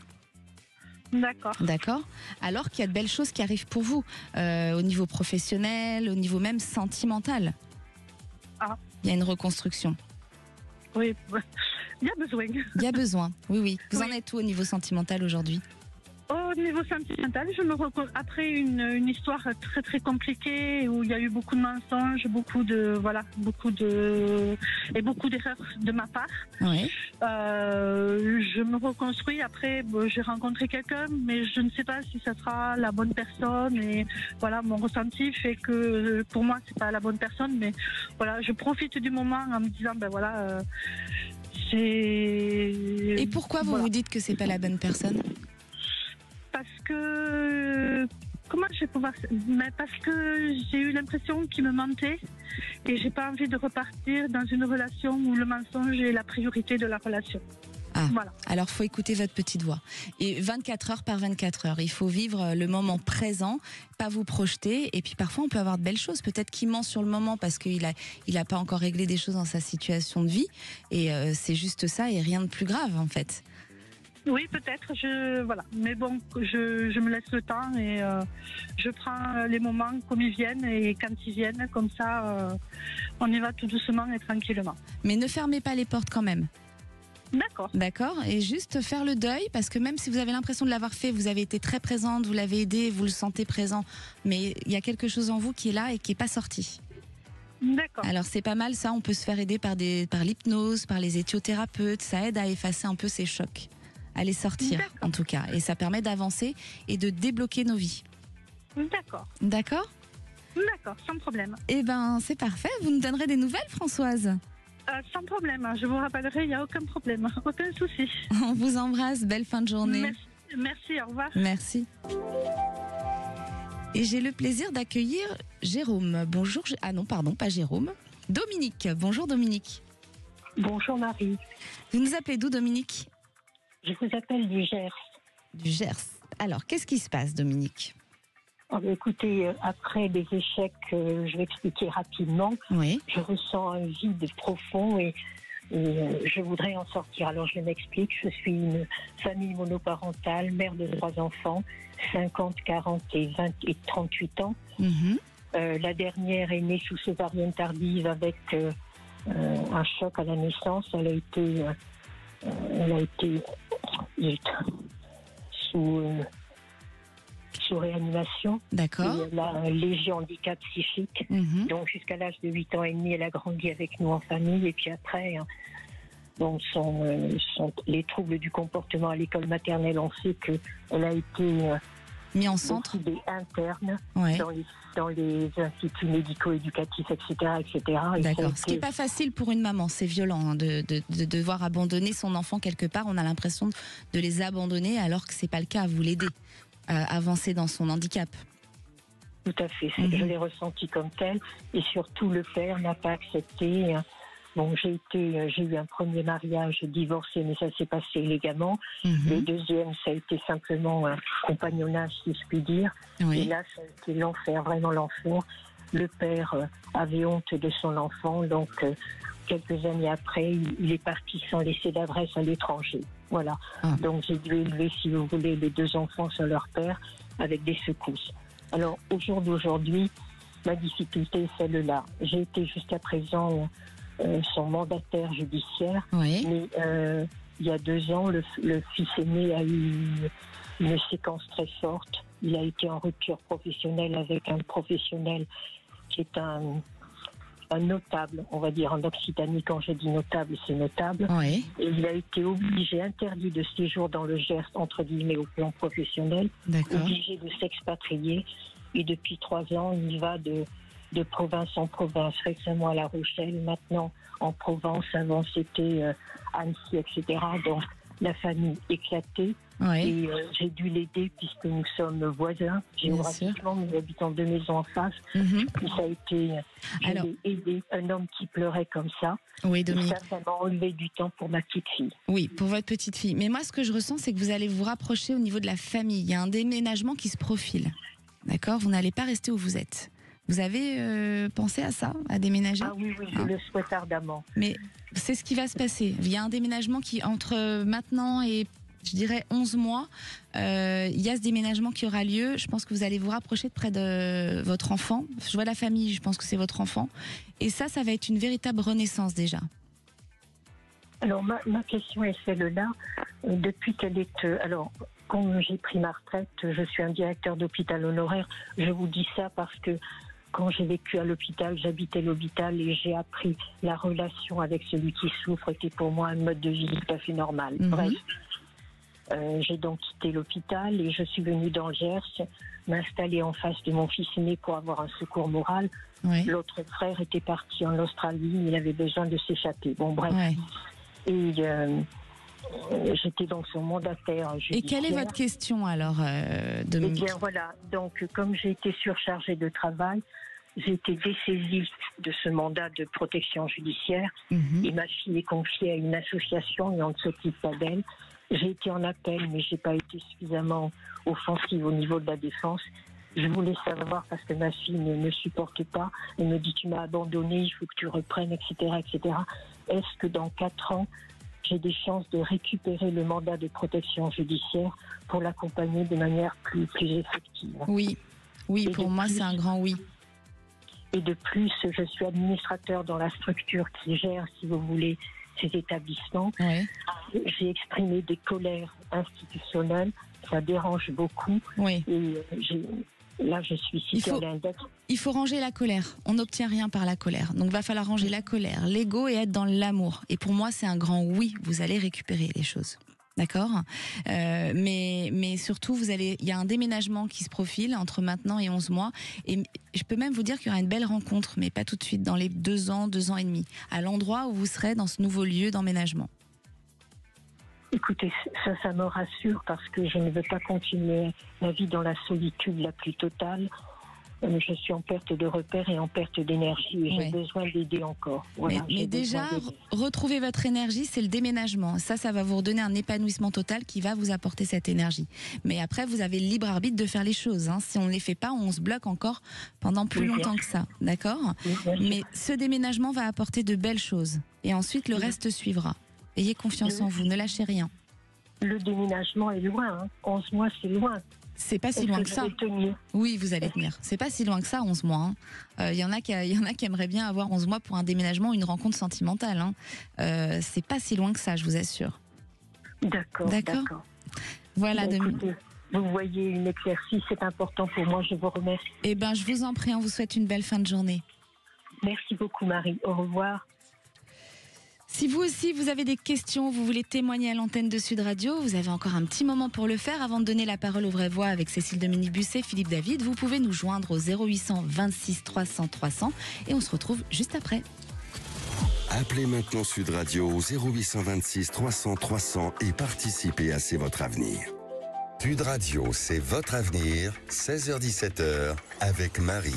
D'accord. D'accord. Alors qu'il y a de belles choses qui arrivent pour vous, au niveau professionnel, au niveau même sentimental. Ah. Il y a une reconstruction. Oui, il y a besoin. Il y a besoin, oui. Vous en êtes où au niveau sentimental aujourd'hui ? Au niveau sentimental, après une histoire très très compliquée où il y a eu beaucoup de mensonges, beaucoup d'erreurs de ma part. Oui. Je me reconstruis. Après, j'ai rencontré quelqu'un, mais je ne sais pas si ça sera la bonne personne. Et voilà, mon ressenti fait que pour moi, c'est pas la bonne personne, mais voilà, je profite du moment en me disant, Et pourquoi vous vous dites que c'est pas la bonne personne ? Parce que parce que j'ai eu l'impression qu'il me mentait et j'ai pas envie de repartir dans une relation où le mensonge est la priorité de la relation. Voilà. Alors faut écouter votre petite voix. Et 24 heures par 24 heures, il faut vivre le moment présent, pas vous projeter. Et puis parfois on peut avoir de belles choses. Peut-être qu'il ment sur le moment parce qu'il a pas encore réglé des choses dans sa situation de vie. Et c'est juste ça et rien de plus grave en fait. Oui, peut-être, mais bon, je me laisse le temps et je prends les moments comme ils viennent et quand ils viennent, comme ça, on y va tout doucement et tranquillement. Mais ne fermez pas les portes quand même. D'accord. D'accord, et juste faire le deuil, parce que même si vous avez l'impression de l'avoir fait, vous avez été très présente, vous l'avez aidé, vous le sentez présent, mais il y a quelque chose en vous qui est là et qui n'est pas sorti. D'accord. Alors c'est pas mal ça, on peut se faire aider par l'hypnose, par les éthiothérapeutes, ça aide à effacer un peu ces chocs. À les sortir en tout cas, et ça permet d'avancer et de débloquer nos vies. D'accord. D'accord ? D'accord, sans problème. Eh ben c'est parfait, vous nous donnerez des nouvelles Françoise ? Sans problème, je vous rappellerai, il n'y a aucun problème, aucun souci. On vous embrasse, belle fin de journée. Merci, au revoir. Merci. Et j'ai le plaisir d'accueillir Jérôme. Bonjour, non pardon, pas Jérôme. Dominique, bonjour Dominique. Bonjour Marie. Vous nous appelez d'où Dominique ? Je vous appelle du Gers. Du Gers. Alors, qu'est-ce qui se passe, Dominique ? Écoutez, après des échecs, je vais expliquer rapidement. Oui. Je ressens un vide profond et je voudrais en sortir. Alors je m'explique, je suis une famille monoparentale, mère de 3 enfants, 50, 40 et 20 et 38 ans. La dernière est née sous césarienne tardive avec un choc à la naissance. Elle a été sous réanimation. D'accord. Et elle a un léger handicap psychique. Donc jusqu'à l'âge de 8 ans et demi, elle a grandi avec nous en famille. Et puis après, donc les troubles du comportement à l'école maternelle ont fait qu'elle a été mis en centre interne ouais. dans les instituts médico-éducatifs, etc. D'accord. Ce qui n'est pas facile pour une maman, c'est violent de devoir abandonner son enfant quelque part. On a l'impression de les abandonner alors que ce n'est pas le cas. Vous l'aidez à avancer dans son handicap. Tout à fait. Je l'ai ressenti comme tel. Et surtout, le père n'a pas accepté. Bon, j'ai eu un premier mariage divorcé, mais ça s'est passé légalement. Le deuxième, ça a été simplement un compagnonnage, si je puis dire. Oui. Et là, ça a été l'enfer, vraiment l'enfer. Le père avait honte de son enfant, donc quelques années après, il est parti sans laisser d'adresse à l'étranger. Voilà. Donc j'ai dû élever, si vous voulez, les 2 enfants sans leur père, avec des secousses. Alors, au jour d'aujourd'hui, ma difficulté est celle-là. J'ai été jusqu'à présent son mandataire judiciaire, oui. Mais il y a 2 ans, le fils aîné a eu une séquence très forte. Il a été en rupture professionnelle avec un professionnel qui est un notable, on va dire en Occitanie. Quand je dis notable, c'est notable. Oui. Et il a été interdit de séjour dans le Gers, entre guillemets, au plan professionnel, obligé de s'expatrier. Et depuis 3 ans, il va de province en province, récemment à La Rochelle, maintenant en Provence, avant c'était Annecy, etc. Donc la famille éclatée. Oui. Et j'ai dû l'aider puisque nous sommes voisins géographiquement, nous habitons 2 maisons en face. Et ça a été, j'ai aidé un homme qui pleurait comme ça. Oui, Dominique. Et ça m'a enlevé du temps pour ma petite fille. Oui, pour votre petite fille. Mais moi, ce que je ressens, c'est que vous allez vous rapprocher au niveau de la famille. Il y a un déménagement qui se profile. D'accord ? Vous n'allez pas rester où vous êtes. Vous avez pensé à ça, à déménager ? Ah oui, je le souhaite ardemment. Mais c'est ce qui va se passer. Il y a un déménagement qui, entre maintenant et, je dirais, 11 mois, il y a ce déménagement qui aura lieu. Je pense que vous allez vous rapprocher de près de votre enfant. Je vois la famille, je pense que c'est votre enfant. Et ça va être une véritable renaissance déjà. Alors, ma question est celle-là. Depuis qu'elle est... alors, quand j'ai pris ma retraite, je suis un directeur d'hôpital honoraire. Je vous dis ça parce que quand j'ai vécu à l'hôpital, j'habitais l'hôpital et j'ai appris la relation avec celui qui souffre était pour moi un mode de vie tout à fait normal. Bref, j'ai donc quitté l'hôpital et je suis venue dans le Gers, m'installer en face de mon fils aîné pour avoir un secours moral. Oui. L'autre frère était parti en Australie, il avait besoin de s'échapper. Bon, bref. Oui. Et j'étais donc son mandataire judiciaire. Et quelle est votre question alors, Dominique ? Eh bien voilà, donc comme j'ai été surchargée de travail, j'ai été dessaisie de ce mandat de protection judiciaire et ma fille est confiée à une association et on ne s'occupe pas d'elle. J'ai été en appel, mais j'ai pas été suffisamment offensive au niveau de la défense. Je voulais savoir, parce que ma fille ne me supporte pas, elle me dit « tu m'as abandonnée, il faut que tu reprennes, etc. etc. » Est-ce que dans 4 ans, j'ai des chances de récupérer le mandat de protection judiciaire pour l'accompagner de manière plus effective? Oui, pour moi c'est un grand oui. Et de plus, je suis administrateur dans la structure qui gère, si vous voulez, ces établissements. Oui. J'ai exprimé des colères institutionnelles, ça dérange beaucoup. Oui. Et là, je suis citée à l'index. Il faut ranger la colère. On n'obtient rien par la colère. Donc, il va falloir ranger la colère, l'ego et être dans l'amour. Et pour moi, c'est un grand oui. Vous allez récupérer les choses. D'accord ? Mais surtout, il y a un déménagement qui se profile entre maintenant et 11 mois. Et je peux même vous dire qu'il y aura une belle rencontre, mais pas tout de suite, dans les 2 ans et demi, à l'endroit où vous serez dans ce nouveau lieu d'emménagement. Écoutez, ça me rassure parce que je ne veux pas continuer ma vie dans la solitude la plus totale. je suis en perte de repères et en perte d'énergie. Et j'ai besoin d'aider encore. Voilà, mais déjà, retrouver votre énergie, c'est le déménagement. Ça va vous redonner un épanouissement total qui va vous apporter cette énergie. Mais après, vous avez le libre arbitre de faire les choses. Hein. Si on ne les fait pas, on se bloque encore pendant plus longtemps que ça. D'accord ? Mais ce déménagement va apporter de belles choses. Et ensuite, le reste suivra. Ayez confiance en vous, ne lâchez rien. Le déménagement est loin. 11 mois, c'est loin. C'est pas si loin que ça. Oui, vous allez tenir. C'est pas si loin que ça, 11 mois. Il y en a qui aimeraient bien avoir 11 mois pour un déménagement ou une rencontre sentimentale. C'est pas si loin que ça, je vous assure. D'accord. Voilà. Écoutez, vous voyez une éclaircie, c'est important pour moi, je vous remercie. Eh bien, je vous en prie, on vous souhaite une belle fin de journée. Merci beaucoup, Marie. Au revoir. Si vous aussi, vous avez des questions, vous voulez témoigner à l'antenne de Sud Radio, vous avez encore un petit moment pour le faire avant de donner la parole aux vraies voix avec Cécile Dominique-Busset, Philippe David. Vous pouvez nous joindre au 0800 26 300 300 et on se retrouve juste après. Appelez maintenant Sud Radio au 0826 300 300 et participez à C'est votre avenir. Sud Radio, c'est votre avenir, 16h-17h, avec Marie.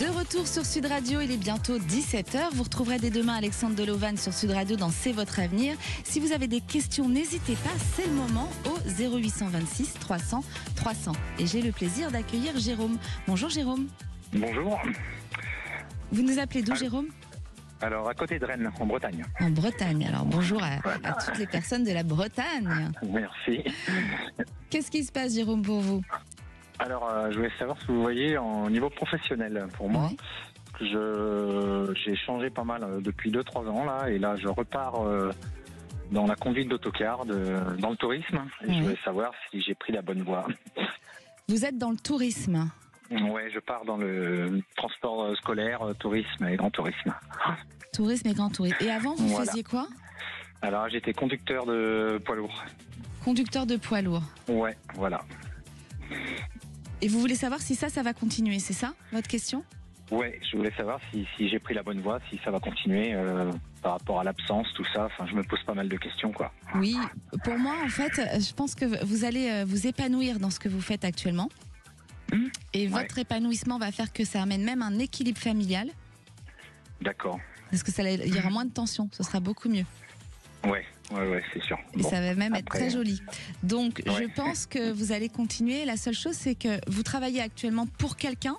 De retour sur Sud Radio, il est bientôt 17h. Vous retrouverez dès demain Alexandre Delovan sur Sud Radio dans C'est votre avenir. Si vous avez des questions, n'hésitez pas, c'est le moment au 0826 300 300. Et j'ai le plaisir d'accueillir Jérôme. Bonjour Jérôme. Bonjour. Vous nous appelez d'où Jérôme ? Alors, à côté de Rennes, en Bretagne. En Bretagne. Alors, bonjour à toutes les personnes de la Bretagne. Merci. Qu'est-ce qui se passe, Jérôme, pour vous ? Alors, je voulais savoir ce que vous voyez au niveau professionnel pour moi. J'ai changé pas mal depuis 2-3 ans, là, et là, je repars dans la conduite d'autocar, dans le tourisme. Et je voulais savoir si j'ai pris la bonne voie. Vous êtes dans le tourisme ? Ouais, je pars dans le transport scolaire, tourisme et grand tourisme. Tourisme et grand tourisme. Et avant, vous faisiez quoi ? Alors, j'étais conducteur de poids lourd. Conducteur de poids lourd. Ouais, voilà. Et vous voulez savoir si ça va continuer, c'est ça, votre question ? Ouais, je voulais savoir si j'ai pris la bonne voie, si ça va continuer par rapport à l'absence, tout ça. Enfin, je me pose pas mal de questions, quoi. Oui, pour moi, en fait, je pense que vous allez vous épanouir dans ce que vous faites actuellement. Et votre épanouissement va faire que ça amène même un équilibre familial. D'accord. Parce que il y aura moins de tension, ce sera beaucoup mieux. Ouais, c'est sûr. Et ça va même être très joli. Donc, je pense que vous allez continuer. La seule chose, c'est que vous travaillez actuellement pour quelqu'un.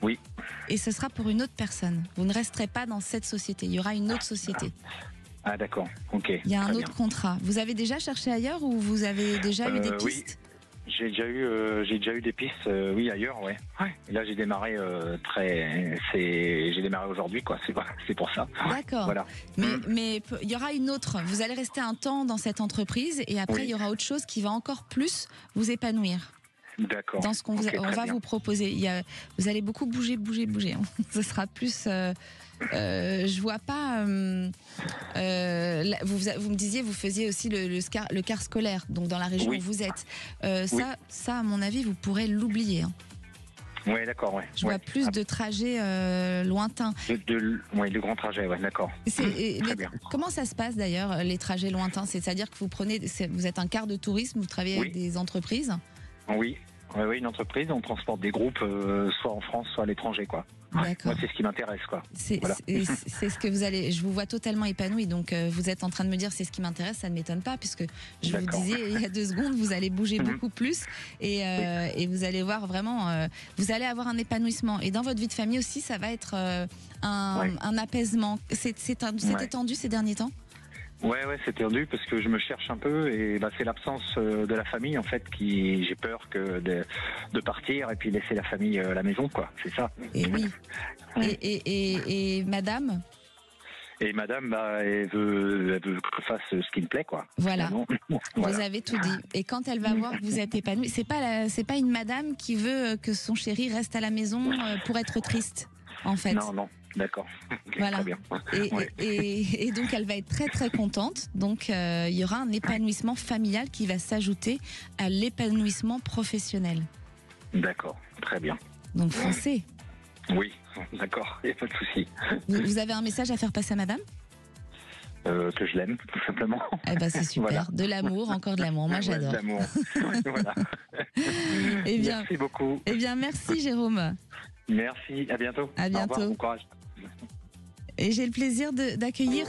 Oui. Et ce sera pour une autre personne. Vous ne resterez pas dans cette société. Il y aura une autre société. Ah, d'accord. Ok. Il y a un autre contrat. Vous avez déjà cherché ailleurs ou vous avez déjà eu des pistes ? Oui. J'ai déjà eu des pistes, ailleurs, ouais. Et là, j'ai démarré j'ai démarré aujourd'hui, quoi. C'est pour ça. D'accord. Voilà. Mais il y aura une autre. Vous allez rester un temps dans cette entreprise et après, il y aura autre chose qui va encore plus vous épanouir. D'accord. Dans ce qu'on on va vous proposer. Vous allez beaucoup bouger. Ce sera plus. Je vois pas. Vous me disiez, vous faisiez aussi le car scolaire, donc dans la région où vous êtes. Ça, à mon avis, vous pourrez l'oublier. Oui, d'accord, ouais. Je vois plus de trajets lointains. De grands trajets, ouais, d'accord. Comment ça se passe d'ailleurs, les trajets lointains ? C'est-à-dire que vous êtes un car de tourisme, vous travaillez avec des entreprises ? Oui, une entreprise, on transporte des groupes, soit en France, soit à l'étranger, quoi. D'accord. Moi, c'est ce qui m'intéresse, quoi. C'est ce que vous allez. Je vous vois totalement épanoui, donc vous êtes en train de me dire c'est ce qui m'intéresse, ça ne m'étonne pas, puisque je vous disais il y a 2 secondes, vous allez bouger beaucoup plus et vous allez voir vraiment, vous allez avoir un épanouissement. Et dans votre vie de famille aussi, ça va être un apaisement. C'est étendu ces derniers temps ? Ouais, c'est tendu parce que je me cherche un peu et c'est l'absence de la famille en fait qui j'ai peur de partir et puis laisser la famille à la maison, quoi. C'est ça. Et oui. Et madame. Et madame, elle veut que je fasse ce qui me plaît, quoi. Voilà. Vous avez tout dit. Et quand elle va voir que vous êtes épanoui, c'est pas une madame qui veut que son chéri reste à la maison pour être triste, en fait. Non. D'accord. Voilà. Très bien. Et donc elle va être très très contente. Donc il y aura un épanouissement familial qui va s'ajouter à l'épanouissement professionnel. D'accord, très bien. Donc foncez. Oui, d'accord, il n'y a pas de souci. Vous avez un message à faire passer à madame ? que je l'aime, tout simplement. Eh ben, c'est super. Voilà. De l'amour, encore de l'amour. Moi, j'adore. De l'amour. Voilà. Merci beaucoup. Eh bien, merci, Jérôme. Merci. À bientôt. À bientôt. Au revoir, bon courage. Et j'ai le plaisir d'accueillir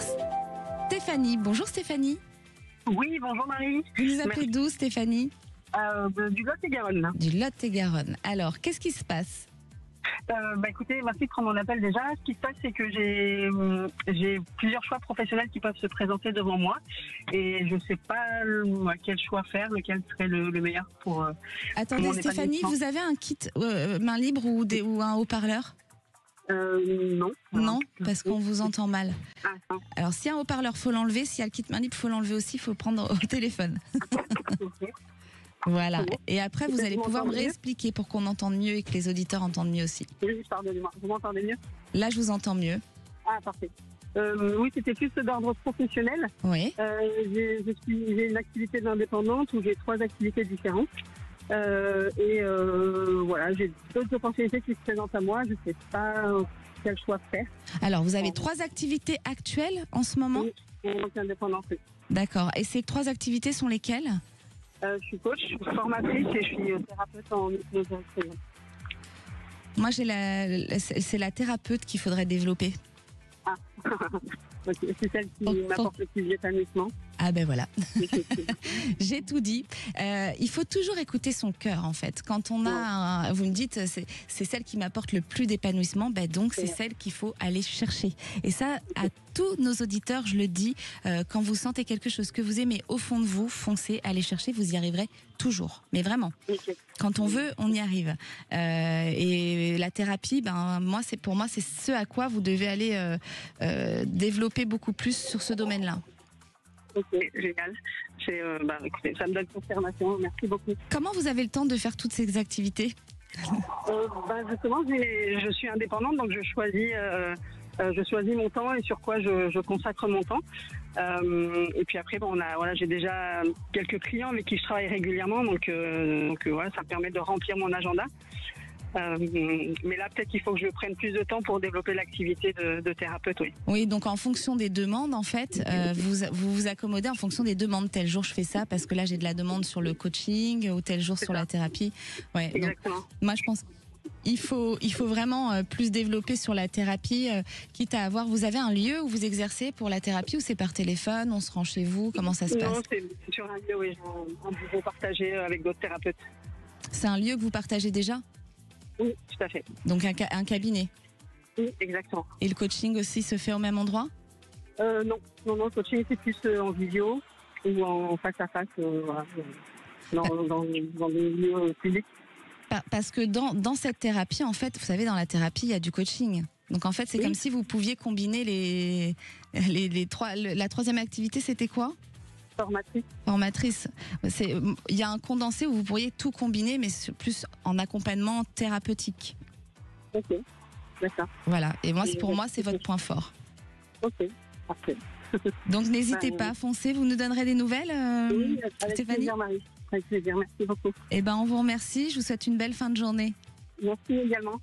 Stéphanie. Bonjour, Stéphanie. Oui, bonjour, Marie. Vous nous appelez d'où, Stéphanie? Du Lot-et-Garonne. Du Lot-et-Garonne. Alors, qu'est-ce qui se passe? Écoutez, merci de prendre mon appel déjà. Ce qui se passe, c'est que j'ai plusieurs choix professionnels qui peuvent se présenter devant moi et je ne sais pas quel choix faire, lequel serait le meilleur pour. Attendez, Stéphanie, vous avez un kit main libre ou un haut-parleur? Non. Non, parce qu'on vous entend mal. Alors, s'il y a un haut-parleur, faut l'enlever. S'il y a le kit main libre, faut l'enlever aussi. Il faut prendre au téléphone. Voilà. Et après, vous allez pouvoir me réexpliquer pour qu'on entende mieux et que les auditeurs entendent mieux aussi. Oui, pardonnez-moi. Vous m'entendez mieux? Là, je vous entends mieux. Ah, parfait. Oui, c'était plus d'ordre professionnel. Oui. J'ai une activité d'indépendante où j'ai 3 activités différentes. Voilà, j'ai d'autres opportunités qui se présentent à moi. Je ne sais pas quel choix faire. Alors, vous avez 3 activités actuelles en ce moment? Oui, en tant qu'indépendante. Oui. D'accord. Et ces 3 activités sont lesquelles? Je suis coach, formatrice et je suis thérapeute en hypnose. Moi, c'est la thérapeute qu'il faudrait développer. Ah, okay. C'est celle qui m'apporte le plus d'épanouissement. Ah ben voilà, j'ai tout dit. Il faut toujours écouter son cœur en fait. Quand on a, vous me dites, c'est celle qui m'apporte le plus d'épanouissement, donc c'est celle qu'il faut aller chercher. Et ça, à tous nos auditeurs, je le dis, quand vous sentez quelque chose que vous aimez au fond de vous, foncez, allez chercher, vous y arriverez toujours. Mais vraiment, quand on veut, on y arrive. Et la thérapie, pour moi, c'est ce à quoi vous devez aller développer beaucoup plus sur ce domaine-là. Ok, génial. Écoutez, ça me donne confirmation. Merci beaucoup. Comment vous avez le temps de faire toutes ces activités? Justement, je suis indépendante, donc je choisis mon temps et sur quoi je consacre mon temps. Et puis après, j'ai déjà quelques clients avec qui je travaille régulièrement, donc ça me permet de remplir mon agenda. Mais là, peut-être qu'il faut que je prenne plus de temps pour développer l'activité de thérapeute, oui. Oui, donc en fonction des demandes, en fait, vous accommodez en fonction des demandes. Tel jour, je fais ça parce que là, j'ai de la demande sur le coaching ou tel jour sur la thérapie. Ouais, exactement. Donc, moi, je pense qu'il faut vraiment plus développer sur la thérapie, quitte à avoir... Vous avez un lieu où vous exercez pour la thérapie ou c'est par téléphone? On se rend chez vous? Comment ça se passe? Non, c'est sur un lieu, oui. Un bureau partagé avec d'autres thérapeutes. C'est un lieu que vous partagez déjà? Oui, tout à fait. Donc un cabinet? Oui, exactement. Et le coaching aussi se fait au même endroit? Non, le coaching c'est plus en visio ou en face à face, dans des lieux publics. Parce que dans cette thérapie, en fait, vous savez, dans la thérapie, il y a du coaching. Donc en fait, c'est comme si vous pouviez combiner les 3. La 3e activité, c'était quoi? Formatrice. Il y a un condensé où vous pourriez tout combiner, mais plus en accompagnement thérapeutique. Ok, d'accord. Voilà. Et pour moi, c'est votre point fort. Ok, parfait. Donc n'hésitez pas à foncer. Vous nous donnerez des nouvelles, oui, avec Stéphanie? Plaisir, Marie. Avec plaisir, merci beaucoup. On vous remercie. Je vous souhaite une belle fin de journée. Merci également.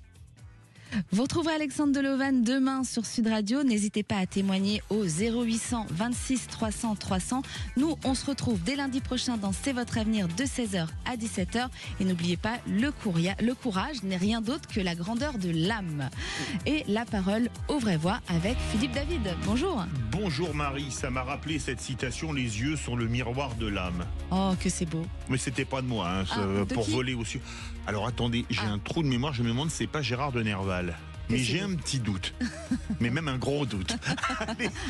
Vous retrouverez Alexandre Delovan demain sur Sud Radio. N'hésitez pas à témoigner au 0800 26 300 300. Nous, on se retrouve dès lundi prochain dans C'est votre avenir de 16h à 17h. Et n'oubliez pas, le courage n'est rien d'autre que la grandeur de l'âme. Et la parole aux vraies voix avec Philippe David. Bonjour. Bonjour Marie, ça m'a rappelé cette citation: les yeux sont le miroir de l'âme. Oh, que c'est beau. Mais c'était pas de moi, pour voler au-dessus. Alors attendez, j'ai un trou de mémoire, je me demande si c'est pas Gérard de Nerval. Mais j'ai un petit doute, mais même un gros doute.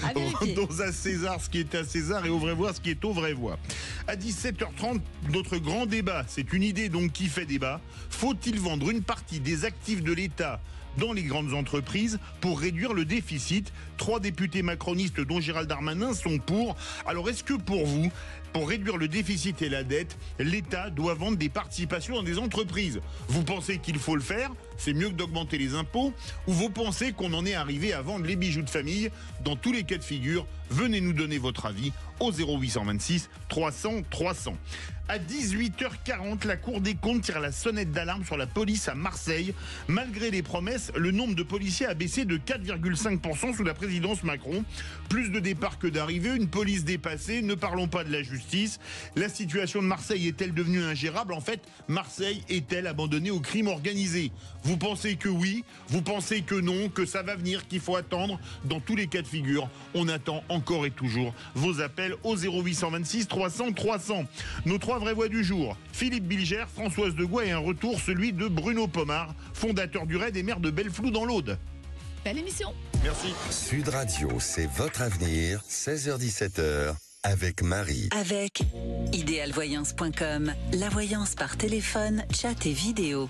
Allez, rendons à César ce qui est à César et aux vraies voix ce qui est aux vraies voix. À 17h30, notre grand débat, c'est une idée donc qui fait débat. Faut-il vendre une partie des actifs de l'État dans les grandes entreprises pour réduire le déficit? 3 députés macronistes dont Gérald Darmanin sont pour. Alors est-ce que pour vous, pour réduire le déficit et la dette, l'État doit vendre des participations dans des entreprises? Vous pensez qu'il faut le faire? C'est mieux que d'augmenter les impôts? Ou vous pensez qu'on en est arrivé à vendre les bijoux de famille? Dans tous les cas de figure, venez nous donner votre avis au 0826 300 300. À 18h40, la Cour des comptes tire la sonnette d'alarme sur la police à Marseille. Malgré les promesses, police. Le nombre de policiers a baissé de 4,5% sous la présidence Macron. Plus de départs que d'arrivées, une police dépassée. Ne parlons pas de la justice. La situation de Marseille est-elle devenue ingérable? En fait, Marseille est-elle abandonnée au crime organisé? Vous pensez que oui, vous pensez que non, que ça va venir, qu'il faut attendre? Dans tous les cas de figure, on attend encore et toujours vos appels au 0826 300 300. Nos 3 vraies voix du jour: Philippe Bilger, Françoise Degois et un retour, celui de Bruno Pomar, fondateur du RAID et maire de Belleflou dans l'Aude. Belle émission. Merci. Sud Radio, c'est votre avenir, 16h-17h, avec Marie. Avec idéalvoyance.com, la voyance par téléphone, chat et vidéo.